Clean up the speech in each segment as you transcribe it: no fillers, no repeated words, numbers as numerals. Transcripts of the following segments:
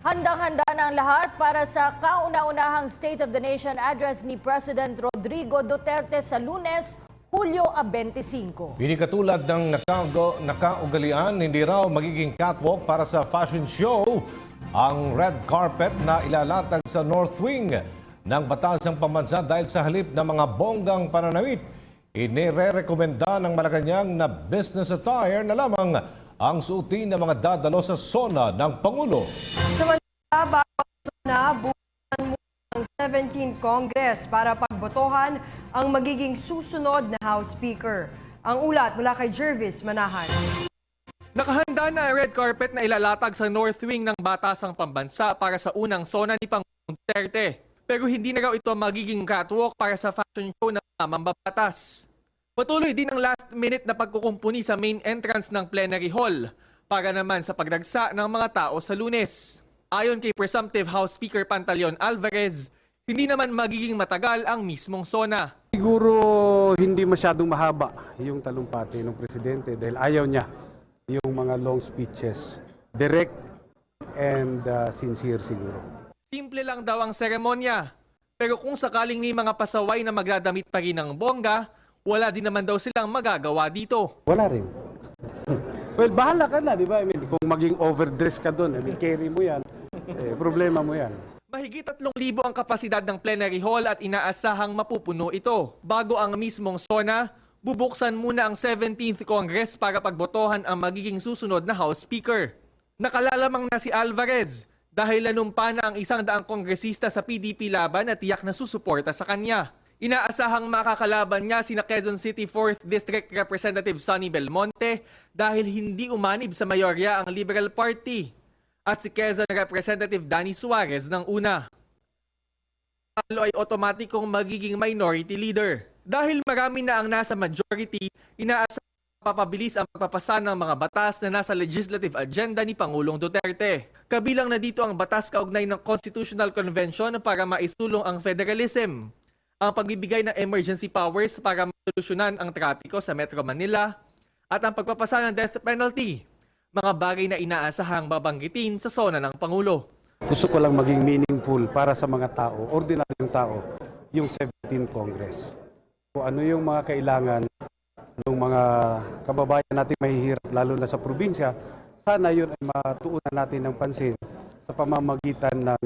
Handang-handa na ang lahat para sa kauna-unahang State of the Nation address ni President Rodrigo Duterte sa Lunes, Hulyo 25. Hindi katulad ng nakaugalian, hindi raw magiging catwalk para sa fashion show ang red carpet na ilalatag sa North Wing ng Batasang Pambansa dahil sa halip ng mga bonggang pananamit. Inirerekomenda ng Malacanang na business attire na lamang ang suotin ng mga dadalo sa SONA ng Pangulo. Samantala, bukan mo ang 17th Congress para pagbotohan ang magiging susunod na House Speaker. Ang ulat mula kay Jervis Manahan. Nakahanda na ang red carpet na ilalatag sa North Wing ng Batasang Pambansa para sa unang SONA ni Pangulong Duterte. Pero hindi na raw ito magiging catwalk para sa fashion show ng mga mambabatas. Patuloy din ang last-minute na pagkukumpuni sa main entrance ng plenary hall para naman sa pagdagsa ng mga tao sa Lunes. Ayon kay Presumptive House Speaker Pantaleon Alvarez, hindi naman magiging matagal ang mismong SONA. Siguro hindi masyadong mahaba yung talumpati ng presidente dahil ayaw niya yung mga long speeches. Direct and sincere siguro. Simple lang daw ang seremonya. Pero kung sakaling may mga pasaway na magdadamit pa rin ng bongga, wala din naman daw silang magagawa dito. Wala rin. Well, bahala ka na, di ba? I mean, kung maging overdress ka doon, I mean, carry mo yan, problema mo yan. Mahigit 3,000 ang kapasidad ng plenary hall at inaasahang mapupuno ito. Bago ang mismong SONA, bubuksan muna ang 17th Congress para pagbotohan ang magiging susunod na House Speaker. Nakalalamang na si Alvarez dahil nanumpa na ang 100 kongresista sa PDP laban at tiyak na susuporta sa kanya. Inaasahang makakalaban niya sina Quezon City 4th District Representative Sonny Belmonte dahil hindi umanib sa mayorya ang Liberal Party at si Quezon Representative Danny Suarez ng una. Talo ay otomatikong magiging minority leader. Dahil marami na ang nasa majority, inaasahang papabilis ang pagpapasa ng mga batas na nasa legislative agenda ni Pangulong Duterte. Kabilang na dito ang batas kaugnay ng Constitutional Convention para maisulong ang federalism, ang pagbibigay ng emergency powers para masolusyonan ang trapiko sa Metro Manila, at ang pagpapasa ng death penalty, mga bagay na inaasahang babanggitin sa SONA ng Pangulo. Gusto ko lang maging meaningful para sa mga tao, ordinaryong tao, yung 17th Congress. Kung ano yung mga kailangan ng mga kababayan natin mahihirap, lalo na sa probinsya, sana yun ay matuunan natin ng pansin sa pamamagitan ng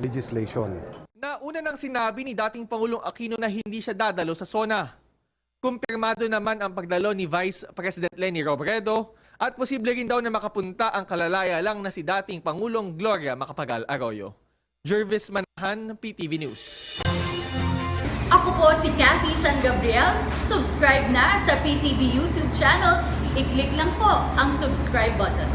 legislation. Nauna nang sinabi ni dating Pangulong Aquino na hindi siya dadalo sa SONA. Kumpirmado naman ang pagdalo ni Vice President Leni Robredo at posible rin daw na makapunta ang kalalaya lang na si dating Pangulong Gloria Macapagal Arroyo. Jervis Manahan, PTV News. Ako po si Cathy San Gabriel. Subscribe na sa PTV YouTube channel. I-click lang po ang subscribe button.